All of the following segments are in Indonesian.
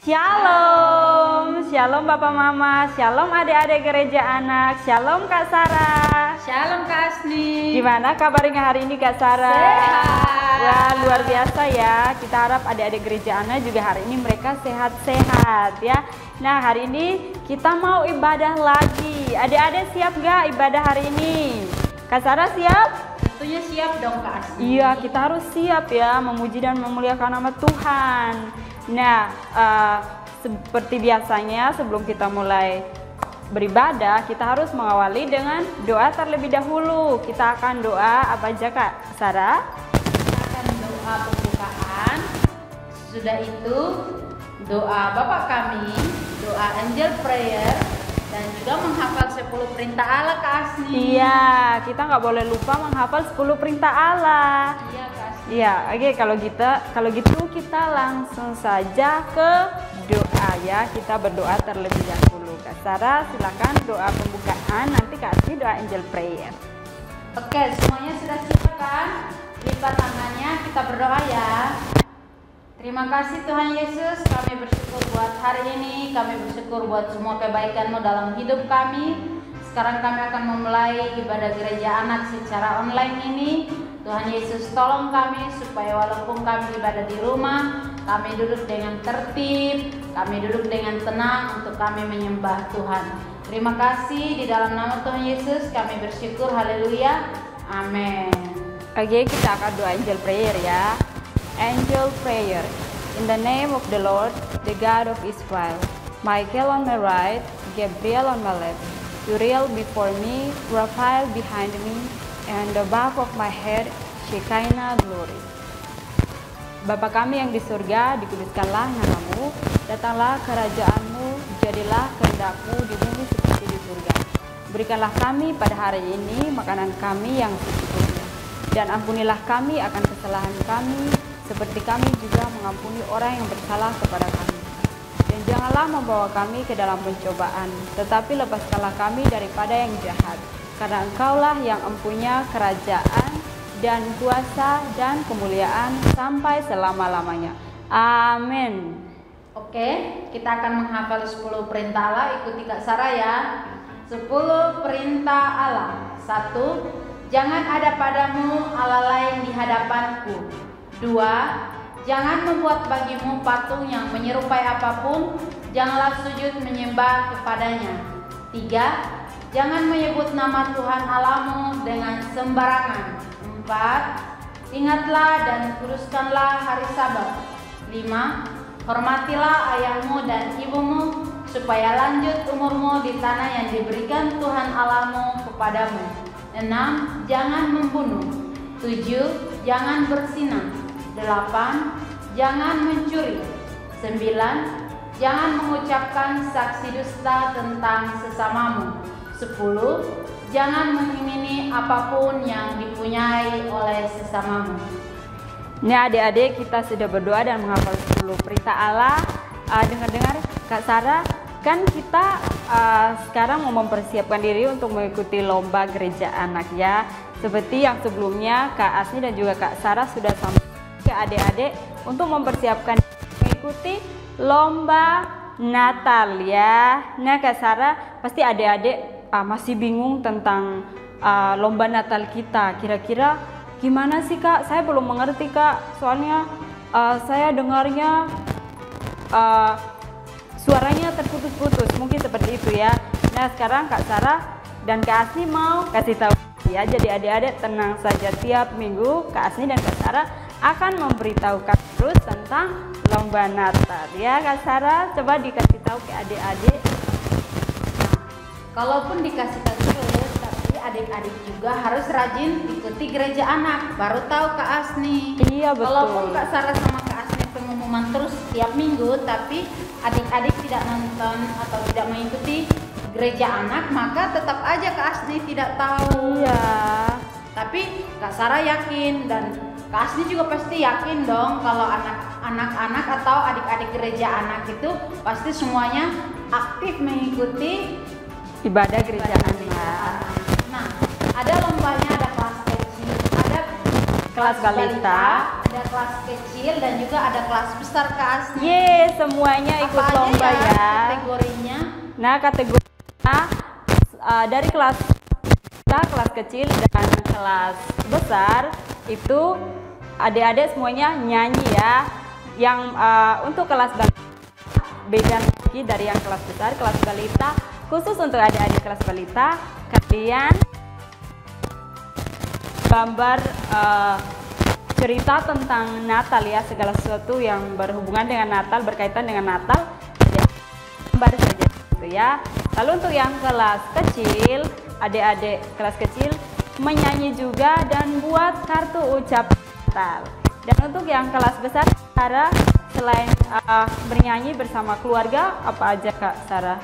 Shalom, shalom Bapak Mama, shalom adik-adik gereja anak, shalom Kak Sarah. Shalom Kak Asni. Gimana kabarnya hari ini Kak Sarah? Sehat. Wah, luar biasa ya. Kita harap adik-adik gereja anak juga hari ini mereka sehat-sehat ya. Nah, hari ini kita mau ibadah lagi. Adik-adik siap gak ibadah hari ini? Kak Sarah siap? Tentunya siap dong Kak Asni. Iya, kita harus siap ya memuji dan memuliakan nama Tuhan. Nah, seperti biasanya sebelum kita mulai beribadah, kita harus mengawali dengan doa terlebih dahulu. Kita akan doa apa aja Kak Sarah? Kita akan doa pembukaan. Sudah itu doa Bapa kami, doa angel prayer, dan juga menghafal 10 perintah Allah Kak Asni. Iya, kita nggak boleh lupa menghafal 10 perintah Allah. Iya Kak Asni. Iya, oke, kalau gitu kita langsung saja ke doa ya. Kita berdoa terlebih dahulu. Kak Sarah silakan doa pembukaan, nanti kasih doa angel prayer. Oke, semuanya sudah siap kan? Lipat tangannya, kita berdoa ya. Terima kasih Tuhan Yesus, kami bersyukur buat hari ini, kami bersyukur buat semua kebaikan-Mu dalam hidup kami. Sekarang kami akan memulai ibadah gereja anak secara online ini. Tuhan Yesus tolong kami supaya walaupun kami ibadah di rumah, kami duduk dengan tertib, kami duduk dengan tenang untuk kami menyembah Tuhan. Terima kasih, di dalam nama Tuhan Yesus kami bersyukur, haleluya, amin. Oke, kita akan doa angel prayer ya. Angel prayer. In the name of the Lord, the God of Israel, Michael on my right, Gabriel on my left, Uriel before me, Raphael behind me, and the back of my head, Shekinah glory. Bapa kami yang di surga, dikuduskanlah namamu, datanglah kerajaan-Mu, jadilah kehendak-Mu di bumi seperti di surga. Berikanlah kami pada hari ini makanan kami yang secukupnya, dan ampunilah kami akan kesalahan kami, seperti kami juga mengampuni orang yang bersalah kepada kami. Dan janganlah membawa kami ke dalam pencobaan, tetapi lepaskanlah kami daripada yang jahat. Karena Engkaulah yang empunya kerajaan dan kuasa dan kemuliaan sampai selama-lamanya. Amin. Oke, kita akan menghafal 10 perintah Allah. Ikuti Kak Sarah ya. 10 perintah Allah. 1. Jangan ada padamu Allah lain di hadapanku. 2. Jangan membuat bagimu patung yang menyerupai apapun. Janganlah sujud menyembah kepadanya. 3. Jangan menyebut nama Tuhan Allahmu dengan sembarangan. 4. Ingatlah dan kuduskanlah hari Sabat. 5. Hormatilah ayahmu dan ibumu, supaya lanjut umurmu di tanah yang diberikan Tuhan Allahmu kepadamu. 6. Jangan membunuh. 7. Jangan berzinah. 8. Jangan mencuri. 9. Jangan mengucapkan saksi dusta tentang sesamamu. 10. Jangan mengingini apapun yang dipunyai oleh sesamamu. Nah, adik-adik, kita sudah berdoa dan menghafal 10 perintah Allah. Dengar-dengar Kak Sarah, kan kita sekarang mau mempersiapkan diri untuk mengikuti lomba gereja anak ya. Seperti yang sebelumnya Kak Asni dan juga Kak Sarah sudah sampaikan ke adik-adik untuk mempersiapkan mengikuti lomba Natal ya. Nah Kak Sarah, pasti adik-adik masih bingung tentang lomba Natal kita. Kira-kira gimana sih Kak? Saya belum mengerti Kak. Soalnya saya dengarnya suaranya terputus-putus. Mungkin seperti itu ya. Nah sekarang Kak Sarah dan Kak Asni mau kasih tahu ya. Jadi adik-adik tenang saja, tiap minggu Kak Asni dan Kak Sarah akan memberitahukan terus tentang lomba Natal ya. Kak Sarah coba dikasih tahu ke adik-adik. Kalaupun dikasih tahu terus, tapi adik-adik juga harus rajin ikuti gereja anak. Baru tahu Kak Asni. Iya betul. Kalaupun Kak Sarah sama Kak Asni pengumuman terus setiap minggu, tapi adik-adik tidak nonton atau tidak mengikuti gereja anak, maka tetap aja Kak Asni tidak tahu. Iya. Tapi Kak Sarah yakin dan Kak Asni juga pasti yakin dong kalau anak-anak atau adik-adik gereja anak itu pasti semuanya aktif mengikuti ibadah gereja anak. Nah, ada lombanya, ada kelas kecil, ada kelas balita, ada kelas kecil dan juga ada kelas besar Kak Asni. Semuanya ikut Apa lomba aja ya. kategorinya? Nah, kategorinya dari kelas kita, kelas kecil dan kelas besar itu adik-adik semuanya nyanyi ya. Yang untuk kelas balita beda lagi dari yang kelas besar. Kelas balita khusus untuk adik-adik kelas balita, kalian gambar cerita tentang Natal ya, segala sesuatu yang berhubungan dengan Natal, berkaitan dengan Natal, gambar saja gitu ya. Lalu untuk yang kelas kecil, adik-adik kelas kecil menyanyi juga dan buat kartu ucapan Natal. Dan untuk yang kelas besar, Sarah selain bernyanyi bersama keluarga, apa aja Kak Sarah?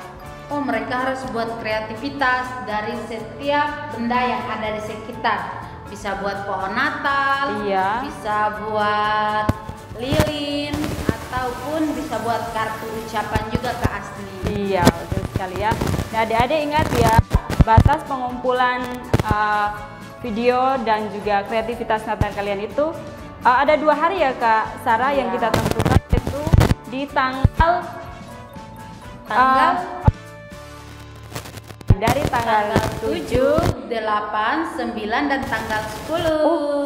Oh, mereka harus buat kreativitas dari setiap benda yang ada di sekitar. Bisa buat pohon Natal, Iya. bisa buat lilin, ataupun bisa buat kartu ucapan juga Kak Asni. Iya, betul sekali ya. Nah, adik-adik ingat ya, batas pengumpulan video dan juga kreativitas Natal kalian itu ada 2 hari ya Kak Sarah yang kita tentukan, yaitu di tanggal dari tanggal 7, 8, 9 dan tanggal 10.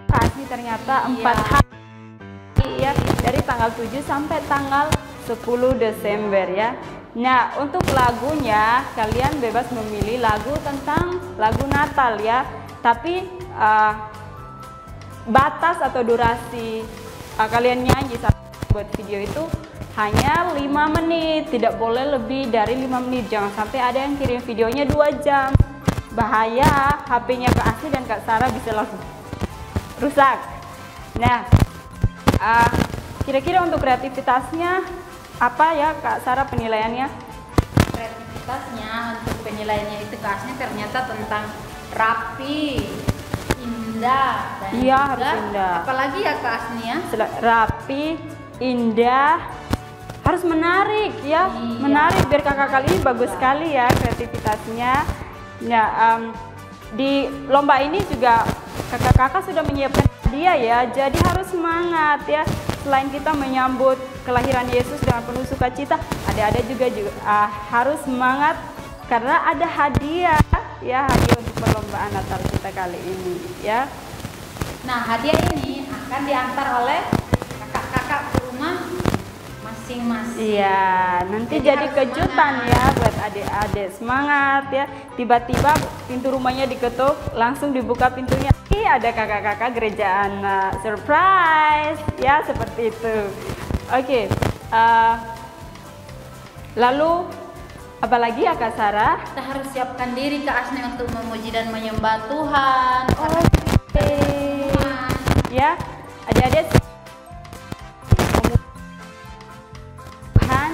Kak Asni ternyata 4 hari ya, dari tanggal 7 sampai tanggal 10 Desember ya. Nah, untuk lagunya kalian bebas memilih lagu tentang lagu Natal ya. Tapi batas atau durasi kalian nyanyi saat buat video itu hanya 5 menit, tidak boleh lebih dari 5 menit. Jangan sampai ada yang kirim videonya 2 jam. Bahaya, HP-nya Kak Asni dan Kak Sarah bisa langsung rusak. Nah, kira-kira untuk kreativitasnya apa ya Kak Sarah penilaiannya? Kreativitasnya untuk penilaiannya itu Kak Asni ternyata tentang rapi, indah, dan Iya, juga harus indah. apalagi ya Kak Asni ya? Rapi, indah, harus menarik ya. Iya. Menarik biar kakak kali ini bagus sekali ya kreativitasnya. Nah, di lomba ini juga kakak-kakak sudah menyiapkan hadiah ya, jadi harus semangat ya. Selain kita menyambut kelahiran Yesus dengan penuh sukacita, ada juga harus semangat karena ada hadiah ya, hadiah untuk perlombaan Natal kita kali ini ya. Nah, hadiah ini akan diantar oleh kakak-kakak ke rumah masing-masing. Iya, nanti jadi kejutan ya buat adik-adik. Semangat ya. Tiba-tiba pintu rumahnya diketuk, langsung dibuka pintunya. Ada kakak-kakak gereja anak. Surprise ya, seperti itu. Oke. Lalu apalagi ya Kak Sarah? Kita harus siapkan diri Kak Asni untuk memuji dan menyembah Tuhan. Oke. Ya, adik-adik Tuhan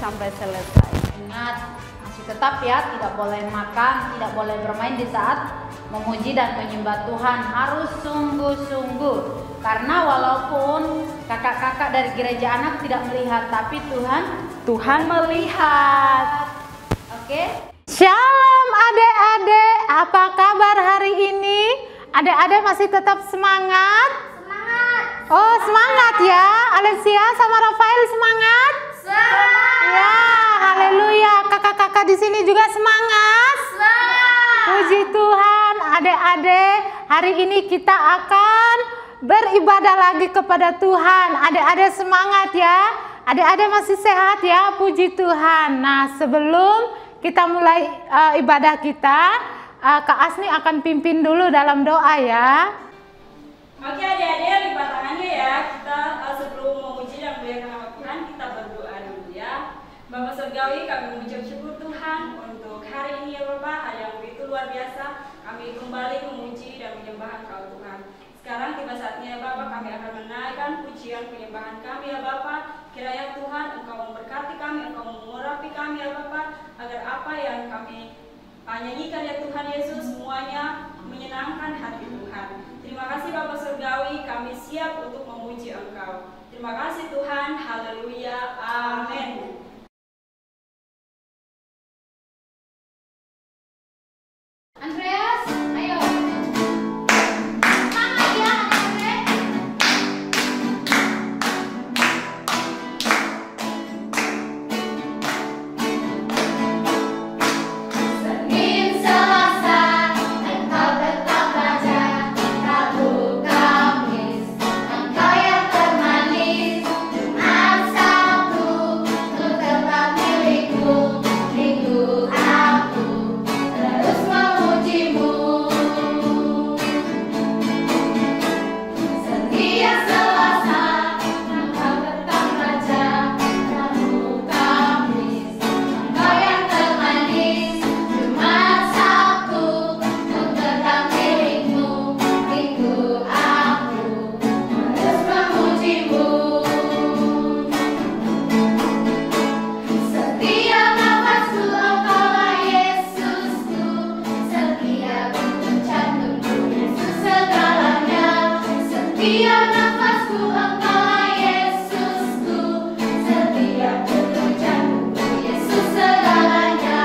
sampai selesai. Ingat, masih tetap ya, tidak boleh makan, tidak boleh bermain di saat memuji dan menyembah Tuhan. Harus sungguh-sungguh. Karena walaupun kakak-kakak dari gereja anak tidak melihat, tapi Tuhan melihat. Oke? Shalom adik-adik, apa kabar hari ini? Adik-adik masih tetap semangat? Semangat! Oh semangat ya, Alexia sama Rafael semangat? Semangat! Ya, haleluya, kakak-kakak di sini juga semangat? Semangat! Puji Tuhan, adik-adik, hari ini kita akan beribadah lagi kepada Tuhan. Adik-adik semangat ya, adik-adik masih sehat ya, puji Tuhan. Nah, sebelum kita mulai ibadah kita, Kak Asni akan pimpin dulu dalam doa ya. Oke adik-adik, lipat tangannya ya. Kita sebelum memuji dan memuliakan nama Tuhan, kita berdoa dulu ya. Bapak Surgawi, kami mengucap syukur Tuhan untuk hari ini ya Bapak, hari yang begitu luar biasa. Kami kembali memuji dan menyembah Engkau Tuhan. Sekarang tiba saatnya ya Bapak, kami akan menaikkan pujian penyembahan kami ya Bapak. Kiranya Tuhan Engkau memberkati kami, Engkau mengurapi kami ya Bapak, agar apa yang kami nyanyikan ya Tuhan Yesus semuanya menyenangkan hati Tuhan. Terima kasih Bapak Surgawi, kami siap untuk memuji Engkau. Terima kasih Tuhan, haleluya, amin. Andreas, ayo. Setiap nafasku Engkaulah Yesusku, setiap detak jantungku Yesus segalanya.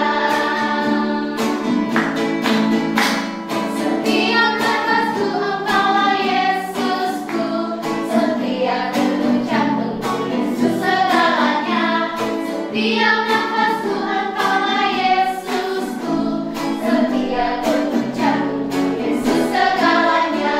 Setiap nafasku Engkaulah Yesusku, setiap detak jantungku Yesus segalanya. Setiap nafasku Engkaulah Yesusku, setiap detak jantungku Yesus segalanya.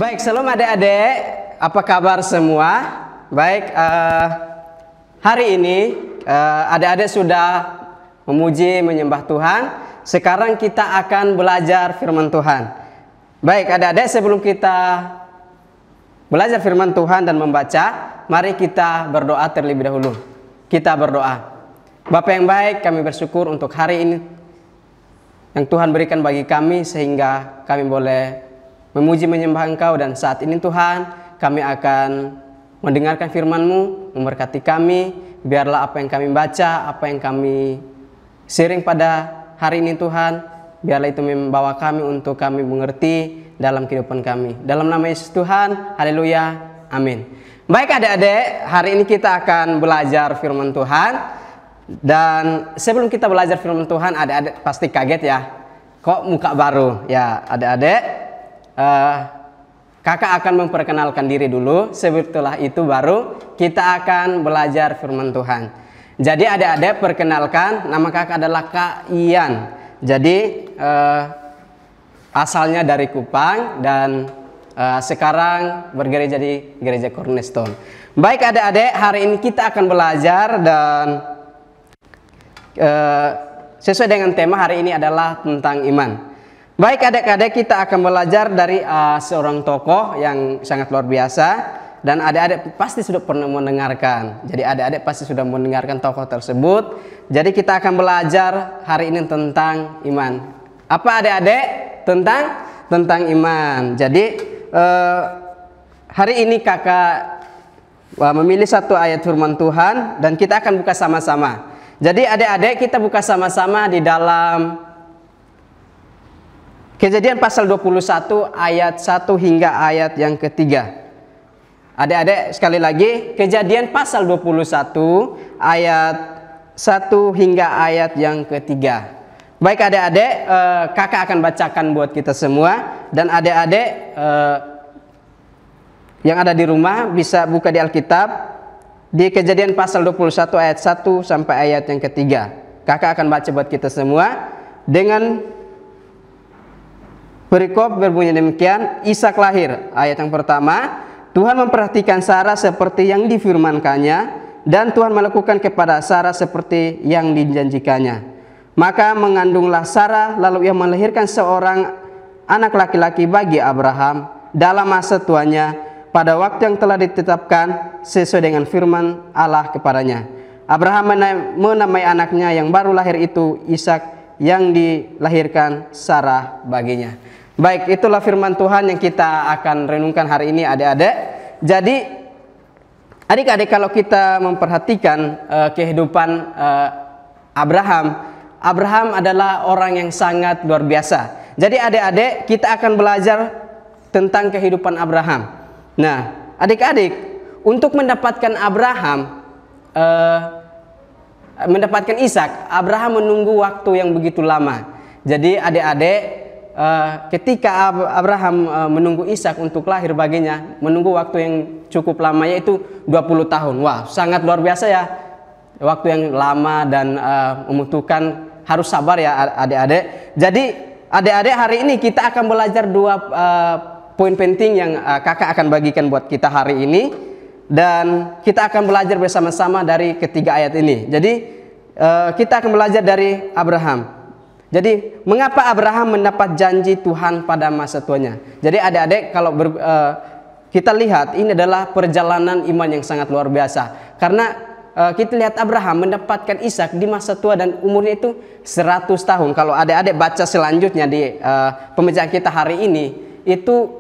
Baik, shalom adik-adik, apa kabar semua? Baik, hari ini adik-adik sudah memuji, menyembah Tuhan. Sekarang kita akan belajar firman Tuhan. Baik, adik-adik, sebelum kita belajar firman Tuhan dan membaca, mari kita berdoa terlebih dahulu. Kita berdoa. Bapa yang baik, kami bersyukur untuk hari ini yang Tuhan berikan bagi kami, sehingga kami boleh memuji, menyembah Engkau. Dan saat ini Tuhan, kami akan mendengarkan firman-Mu, memberkati kami. Biarlah apa yang kami baca, apa yang kami sharing pada hari ini Tuhan, biarlah itu membawa kami untuk kami mengerti dalam kehidupan kami. Dalam nama Yesus Tuhan, haleluya, amin. Baik adik-adik, hari ini kita akan belajar firman Tuhan. Dan sebelum kita belajar firman Tuhan, adik-adik pasti kaget ya, kok muka baru? Ya adik-adik, kakak akan memperkenalkan diri dulu. Setelah itu baru kita akan belajar firman Tuhan. Jadi adik-adik, perkenalkan, nama kakak adalah Kak Ian. Jadi asalnya dari Kupang dan sekarang bergereja di Gereja Cornerstone. Baik adik-adik, hari ini kita akan belajar dan sesuai dengan tema hari ini adalah tentang iman. Baik adik-adik, kita akan belajar dari seorang tokoh yang sangat luar biasa. Dan adik-adik pasti sudah pernah mendengarkan. Jadi adik-adik pasti sudah mendengarkan tokoh tersebut. Jadi kita akan belajar hari ini tentang iman. Apa adik-adik? Tentang iman. Jadi hari ini kakak memilih satu ayat firman Tuhan dan kita akan buka sama-sama. Jadi adik-adik, kita buka sama-sama di dalam Kejadian pasal 21 ayat 1 hingga ayat yang ketiga. Adik-adik, sekali lagi, Kejadian pasal 21 ayat 1 hingga ayat yang ketiga. Baik adik-adik, kakak akan bacakan buat kita semua. Dan adik-adik yang ada di rumah bisa buka di Alkitab di Kejadian pasal 21 ayat 1 sampai ayat yang ketiga. Kakak akan baca buat kita semua. Dengan perikop berbunyi demikian, Ishak lahir. Ayat yang pertama, Tuhan memperhatikan Sarah seperti yang difirmankannya, dan Tuhan melakukan kepada Sarah seperti yang dijanjikannya. Maka mengandunglah Sarah, lalu ia melahirkan seorang anak laki-laki bagi Abraham dalam masa tuanya, pada waktu yang telah ditetapkan sesuai dengan firman Allah kepadanya. Abraham menamai anaknya yang baru lahir itu Ishak, yang dilahirkan Sarah baginya. Baik, itulah firman Tuhan yang kita akan renungkan hari ini adik-adik. Jadi adik-adik, kalau kita memperhatikan kehidupan Abraham adalah orang yang sangat luar biasa. Jadi adik-adik, kita akan belajar tentang kehidupan Abraham. Nah, adik-adik, untuk mendapatkan mendapatkan Ishak, Abraham menunggu waktu yang begitu lama. Jadi adik-adik, ketika Abraham menunggu Ishak untuk lahir baginya, menunggu waktu yang cukup lama, yaitu 20 tahun. Wah, sangat luar biasa ya. Waktu yang lama dan membutuhkan, harus sabar ya adik-adik. Jadi adik-adik, hari ini kita akan belajar dua poin penting yang kakak akan bagikan buat kita hari ini. Dan kita akan belajar bersama-sama dari ketiga ayat ini. Jadi kita akan belajar dari Abraham. Jadi mengapa Abraham mendapat janji Tuhan pada masa tuanya. Jadi adik-adik, kalau kita lihat, ini adalah perjalanan iman yang sangat luar biasa. Karena kita lihat Abraham mendapatkan Ishak di masa tua dan umurnya itu 100 tahun. Kalau adik-adik baca selanjutnya di pembacaan kita hari ini, itu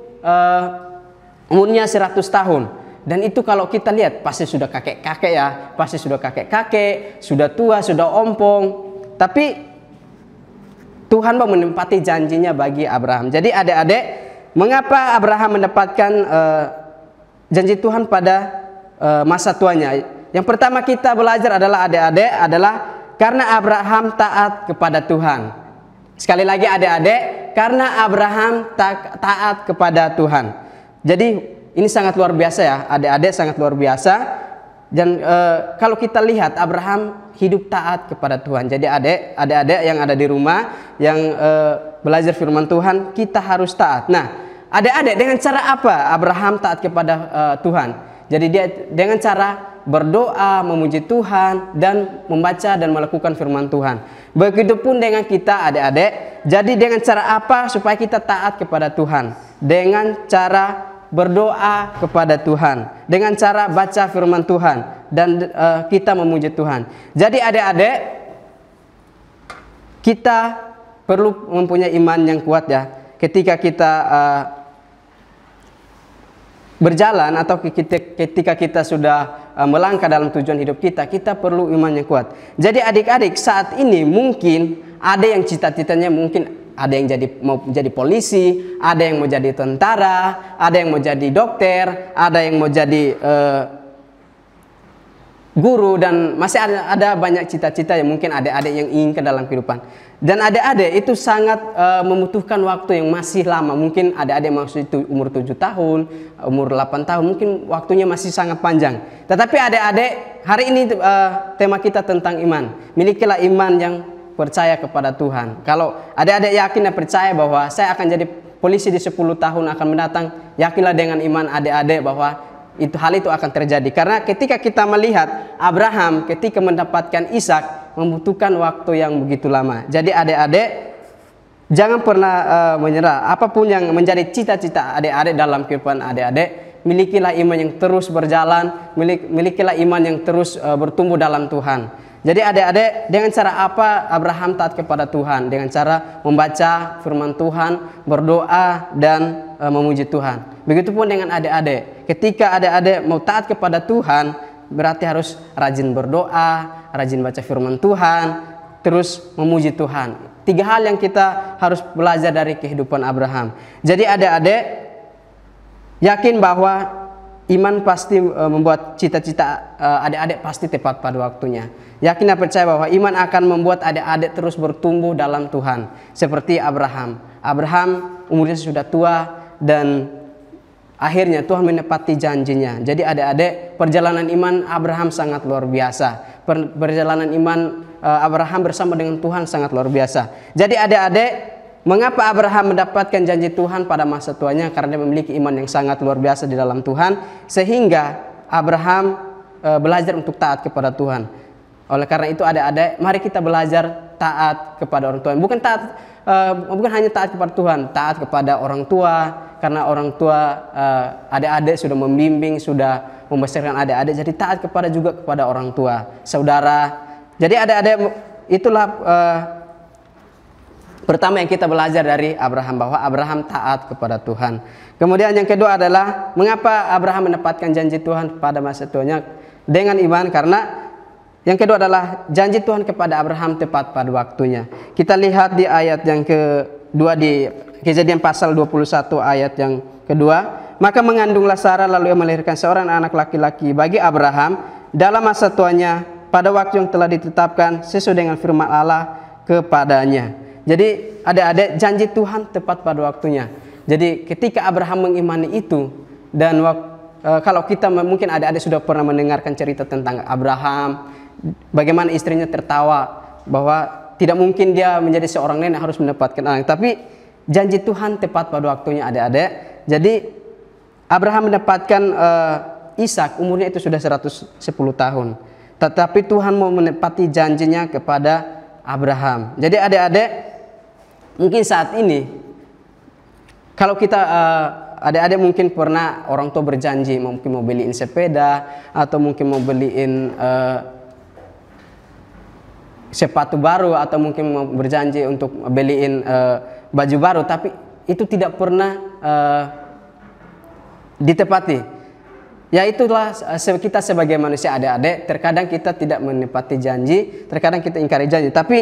umurnya 100 tahun. Dan itu kalau kita lihat pasti sudah kakek-kakek ya, pasti sudah kakek-kakek, sudah tua, sudah ompong. Tapi Tuhan mau menempati janjinya bagi Abraham. Jadi adik-adik, mengapa Abraham mendapatkan janji Tuhan pada masa tuanya? Yang pertama kita belajar adalah adik-adik, adalah karena Abraham taat kepada Tuhan. Sekali lagi adik-adik, karena Abraham taat kepada Tuhan. Jadi ini sangat luar biasa ya, adik-adik, sangat luar biasa. Dan kalau kita lihat, Abraham hidup taat kepada Tuhan. Jadi adik-adik yang ada di rumah, yang belajar firman Tuhan, kita harus taat. Nah, adik-adik, dengan cara apa Abraham taat kepada Tuhan? Jadi dia dengan cara berdoa, memuji Tuhan, dan membaca dan melakukan firman Tuhan. Begitupun dengan kita adik-adik. Jadi dengan cara apa supaya kita taat kepada Tuhan? Dengan cara berdoa kepada Tuhan, dengan cara baca firman Tuhan, dan kita memuji Tuhan. Jadi adik-adik, kita perlu mempunyai iman yang kuat ya. Ketika kita berjalan atau ketika kita sudah melangkah dalam tujuan hidup kita, kita perlu iman yang kuat. Jadi adik-adik, saat ini mungkin ada yang cita-citanya mungkin ada yang mau jadi polisi, ada yang mau jadi tentara, ada yang mau jadi dokter, ada yang mau jadi guru, dan masih ada banyak cita-cita yang mungkin adik-adik yang inginkan dalam kehidupan. Dan adik-adik itu sangat membutuhkan waktu yang masih lama. Mungkin adik-adik maksud itu umur 7 tahun, umur 8 tahun, mungkin waktunya masih sangat panjang. Tetapi adik-adik, hari ini tema kita tentang iman. Milikilah iman yang percaya kepada Tuhan. Kalau adik-adik yakin dan percaya bahwa saya akan jadi polisi di 10 tahun akan mendatang, yakinlah dengan iman adik-adik bahwa hal itu akan terjadi. Karena ketika kita melihat Abraham ketika mendapatkan Ishak membutuhkan waktu yang begitu lama. Jadi adik-adik jangan pernah menyerah. Apapun yang menjadi cita-cita adik-adik dalam kehidupan adik-adik, milikilah iman yang terus berjalan, milikilah iman yang terus bertumbuh dalam Tuhan. Jadi adik-adik, dengan cara apa Abraham taat kepada Tuhan? Dengan cara membaca firman Tuhan, berdoa, dan memuji Tuhan. Begitupun dengan adik-adik. Ketika adik-adik mau taat kepada Tuhan, berarti harus rajin berdoa, rajin baca firman Tuhan, terus memuji Tuhan. 3 hal yang kita harus belajar dari kehidupan Abraham. Jadi adik-adik yakin bahwa iman pasti membuat cita-cita adik-adik pasti tepat pada waktunya. Yakin dan percaya bahwa iman akan membuat adik-adik terus bertumbuh dalam Tuhan. Seperti Abraham. Abraham umurnya sudah tua dan akhirnya Tuhan menepati janjinya. Jadi adik-adik, perjalanan iman Abraham sangat luar biasa. Perjalanan iman Abraham bersama dengan Tuhan sangat luar biasa. Jadi adik-adik, mengapa Abraham mendapatkan janji Tuhan pada masa tuanya? Karena dia memiliki iman yang sangat luar biasa di dalam Tuhan, sehingga Abraham belajar untuk taat kepada Tuhan. Oleh karena itu adik-adik, mari kita belajar taat kepada orang tua. Bukan hanya taat kepada Tuhan, taat kepada orang tua, karena orang tua adik-adik sudah membimbing, sudah membesarkan adik-adik. Jadi taat juga kepada orang tua, saudara. Jadi adik-adik, itulah pertama yang kita belajar dari Abraham, bahwa Abraham taat kepada Tuhan. Kemudian yang kedua adalah mengapa Abraham mendapatkan janji Tuhan pada masa tuanya dengan iman. Karena yang kedua adalah janji Tuhan kepada Abraham tepat pada waktunya. Kita lihat di ayat yang kedua di Kejadian pasal 21 ayat yang kedua. Maka mengandunglah Sarah lalu ia melahirkan seorang anak laki-laki bagi Abraham dalam masa tuanya pada waktu yang telah ditetapkan sesuai dengan firman Allah kepadanya. Jadi adik-adik, janji Tuhan tepat pada waktunya. Jadi ketika Abraham mengimani itu, dan kalau kita mungkin adik-adik sudah pernah mendengarkan cerita tentang Abraham, bagaimana istrinya tertawa bahwa tidak mungkin dia menjadi seorang nenek harus mendapatkan anak. Tapi janji Tuhan tepat pada waktunya adik-adik. Jadi Abraham mendapatkan Ishak, umurnya itu sudah 110 tahun. Tetapi Tuhan mau menepati janjinya kepada Abraham. Jadi adik-adik, mungkin saat ini kalau kita adik-adik mungkin pernah orang tua berjanji mungkin mau beliin sepeda atau mungkin mau beliin sepatu baru, atau mungkin mau berjanji untuk beliin baju baru, tapi itu tidak pernah ditepati. Ya itulah kita sebagai manusia adik-adik, terkadang kita tidak menepati janji, terkadang kita ingkari janji. Tapi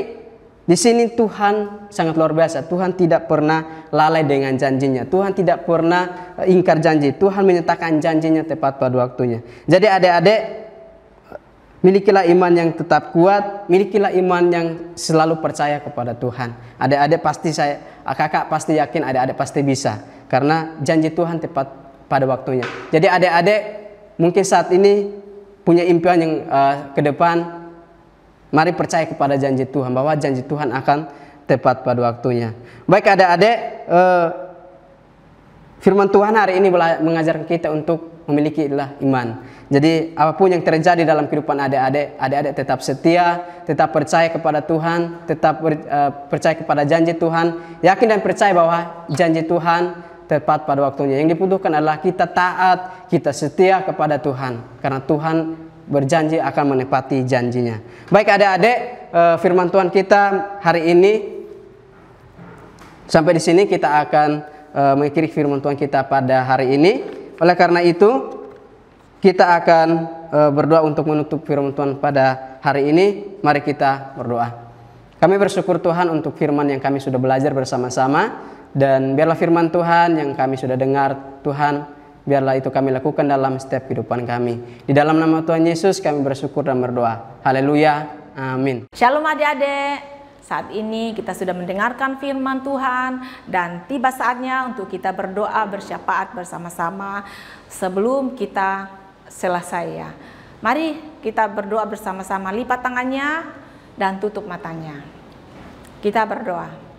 di sini Tuhan sangat luar biasa. Tuhan tidak pernah lalai dengan janjinya. Tuhan tidak pernah ingkar janji. Tuhan menyatakan janjinya tepat pada waktunya. Jadi adik-adik, milikilah iman yang tetap kuat, milikilah iman yang selalu percaya kepada Tuhan. Adik-adik pasti kakak pasti yakin adik-adik pasti bisa, karena janji Tuhan tepat pada waktunya. Jadi adik-adik mungkin saat ini punya impian yang ke depan, mari percaya kepada janji Tuhan, bahwa janji Tuhan akan tepat pada waktunya. Baik adik-adik, firman Tuhan hari ini mengajarkan kita untuk memiliki iman. Jadi apapun yang terjadi dalam kehidupan adik-adik tetap setia, tetap percaya kepada Tuhan, tetap percaya kepada janji Tuhan, yakin dan percaya bahwa janji Tuhan tepat pada waktunya. Yang dibutuhkan adalah kita taat, kita setia kepada Tuhan, karena Tuhan berjanji akan menepati janjinya. Baik adik-adik, firman Tuhan kita hari ini sampai di sini kita akan mengakhiri firman Tuhan kita pada hari ini. Oleh karena itu kita akan berdoa untuk menutup firman Tuhan pada hari ini. Mari kita berdoa. Kami bersyukur Tuhan untuk firman yang kami sudah belajar bersama-sama, dan biarlah firman Tuhan yang kami sudah dengar Tuhan, biarlah itu kami lakukan dalam setiap kehidupan kami. Di dalam nama Tuhan Yesus kami bersyukur dan berdoa. Haleluya. Amin. Shalom adik-adik. Saat ini kita sudah mendengarkan firman Tuhan dan tiba saatnya untuk kita berdoa bersyafaat bersama-sama sebelum kita selesai ya. Mari kita berdoa bersama-sama, lipat tangannya dan tutup matanya. Kita berdoa.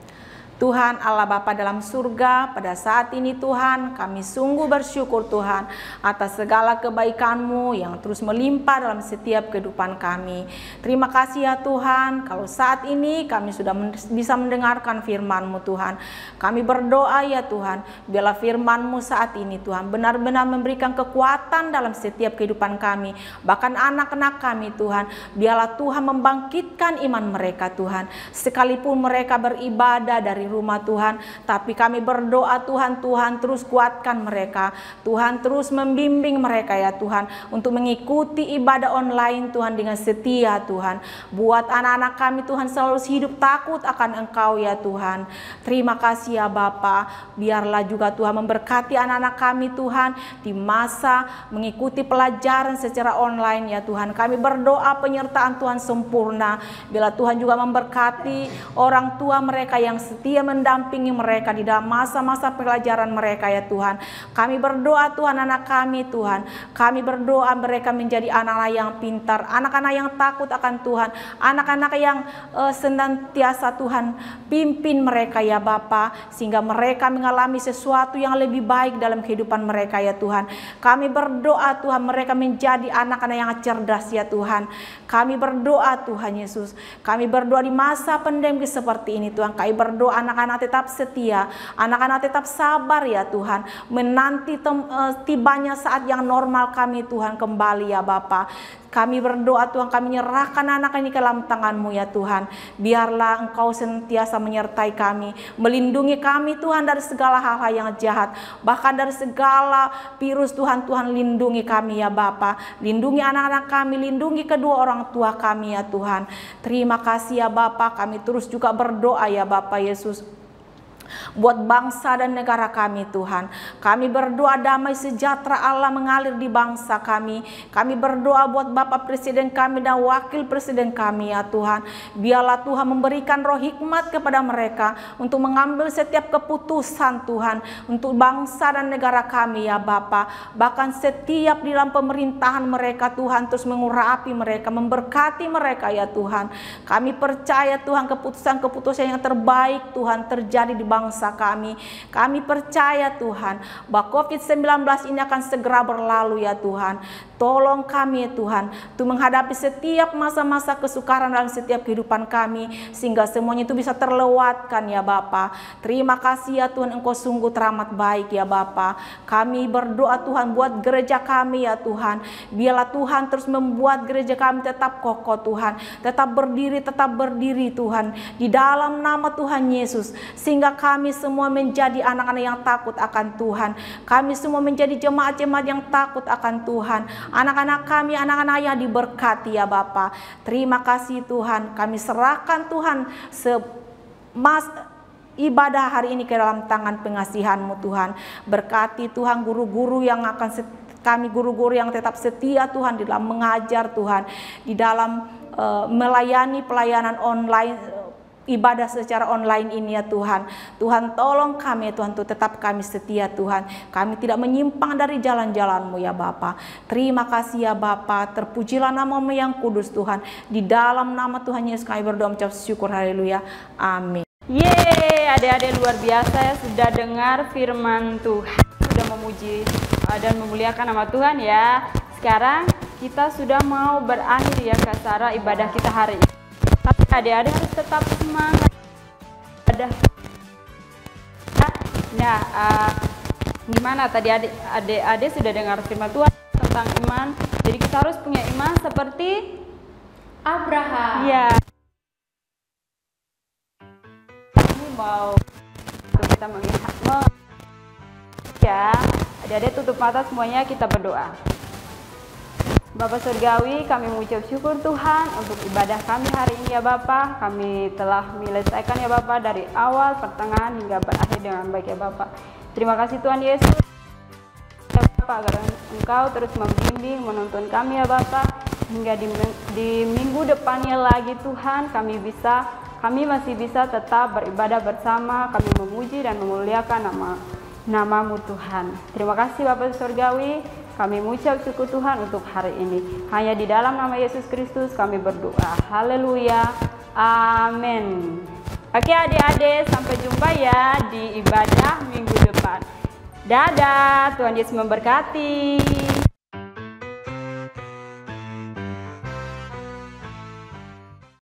Tuhan Allah Bapa dalam surga, pada saat ini Tuhan kami sungguh bersyukur Tuhan atas segala kebaikan-Mu yang terus melimpah dalam setiap kehidupan kami. Terima kasih ya Tuhan, kalau saat ini kami sudah bisa mendengarkan firman-Mu Tuhan. Kami berdoa ya Tuhan, biarlah firman-Mu saat ini Tuhan benar-benar memberikan kekuatan dalam setiap kehidupan kami. Bahkan anak-anak kami Tuhan, biarlah Tuhan membangkitkan iman mereka Tuhan. Sekalipun mereka beribadah dari rumah Tuhan, tapi kami berdoa Tuhan, Tuhan terus kuatkan mereka, Tuhan terus membimbing mereka ya Tuhan, untuk mengikuti ibadah online Tuhan dengan setia Tuhan. Buat anak-anak kami Tuhan selalu hidup takut akan Engkau ya Tuhan. Terima kasih ya Bapa, biarlah juga Tuhan memberkati anak-anak kami Tuhan di masa mengikuti pelajaran secara online ya Tuhan. Kami berdoa penyertaan Tuhan sempurna, bila Tuhan juga memberkati orang tua mereka yang setia mendampingi mereka di dalam masa-masa pelajaran mereka ya Tuhan. Kami berdoa Tuhan anak kami Tuhan, kami berdoa mereka menjadi anak-anak yang pintar, anak-anak yang takut akan Tuhan, anak-anak yang senantiasa Tuhan pimpin mereka ya Bapa, sehingga mereka mengalami sesuatu yang lebih baik dalam kehidupan mereka ya Tuhan. Kami berdoa Tuhan mereka menjadi anak-anak yang cerdas ya Tuhan. Kami berdoa Tuhan Yesus, kami berdoa di masa pandemi seperti ini Tuhan, kami berdoa anak-anak tetap setia, anak-anak tetap sabar ya Tuhan, menanti tibanya saat yang normal kami Tuhan kembali ya Bapa. Kami berdoa Tuhan, kami menyerahkan anak ini ke dalam tangan-Mu ya Tuhan. Biarlah Engkau senantiasa menyertai kami, melindungi kami Tuhan dari segala hal-hal yang jahat, bahkan dari segala virus Tuhan. Tuhan lindungi kami ya Bapa, lindungi anak-anak kami, lindungi kedua orang tua kami ya Tuhan. Terima kasih ya Bapa, kami terus juga berdoa ya Bapa Yesus, buat bangsa dan negara kami Tuhan. Kami berdoa damai sejahtera Allah mengalir di bangsa kami. Kami berdoa buat Bapak Presiden kami dan Wakil Presiden kami ya Tuhan. Biarlah Tuhan memberikan roh hikmat kepada mereka untuk mengambil setiap keputusan Tuhan untuk bangsa dan negara kami ya Bapa. Bahkan setiap di dalam pemerintahan mereka Tuhan terus mengurapi mereka, memberkati mereka ya Tuhan. Kami percaya Tuhan keputusan-keputusan yang terbaik Tuhan terjadi di bangsa kami. Kami percaya Tuhan bahwa COVID-19 ini akan segera berlalu ya Tuhan. Tolong kami ya Tuhan untuk menghadapi setiap masa-masa kesukaran dalam setiap kehidupan kami, sehingga semuanya itu bisa terlewatkan ya Bapa. Terima kasih ya Tuhan, Engkau sungguh teramat baik ya Bapa. Kami berdoa Tuhan buat gereja kami ya Tuhan. Biarlah Tuhan terus membuat gereja kami tetap kokoh Tuhan, tetap berdiri Tuhan di dalam nama Tuhan Yesus, sehingga kami semua menjadi anak-anak yang takut akan Tuhan. Kami semua menjadi jemaat-jemaat yang takut akan Tuhan. Anak-anak kami, anak-anak yang diberkati ya Bapa. Terima kasih Tuhan. Kami serahkan Tuhan ibadah hari ini ke dalam tangan pengasihan-Mu Tuhan. Berkati Tuhan guru-guru yang akan kami guru-guru yang tetap setia Tuhan di dalam mengajar Tuhan, di dalam melayani pelayanan online, ibadah secara online ini ya Tuhan. Tuhan tolong kami ya Tuhan, untuk tetap kami setia Tuhan. Kami tidak menyimpang dari jalan-jalan-Mu ya Bapa. Terima kasih ya Bapa. Terpujilah nama-Mu yang kudus Tuhan. Di dalam nama Tuhan Yesus kami berdoa mengucap syukur. Haleluya. Amin. Yeay, adik-adik luar biasa ya, sudah dengar firman Tuhan. memuji dan memuliakan nama Tuhan ya. Sekarang kita sudah mau berakhir ya Kak Sarah ibadah kita hari ini. Tapi adik-adik harus tetap semangat ibadah. Nah, gimana tadi adik-adik sudah dengar firman Tuhan tentang iman. Jadi kita harus punya iman seperti Abraham. ya. Ini mau kita melihat ya. Adik-adik tutup mata semuanya, kita berdoa. Bapak Surgawi, kami mengucap syukur Tuhan untuk ibadah kami hari ini ya Bapak. Kami telah menyelesaikan ya Bapak dari awal, pertengahan hingga berakhir dengan baik ya Bapak. Terima kasih Tuhan Yesus ya Bapak, agar Engkau terus membimbing, menuntun kami ya Bapak. Hingga di minggu depannya lagi Tuhan, kami masih bisa tetap beribadah bersama, kami memuji dan memuliakan nama-Mu Tuhan. Terima kasih Bapak Surgawi. Kami mengucap syukur Tuhan untuk hari ini. Hanya di dalam nama Yesus Kristus kami berdoa. Haleluya. Amin. Oke adik-adik, sampai jumpa ya di ibadah minggu depan. Dadah, Tuhan Yesus memberkati.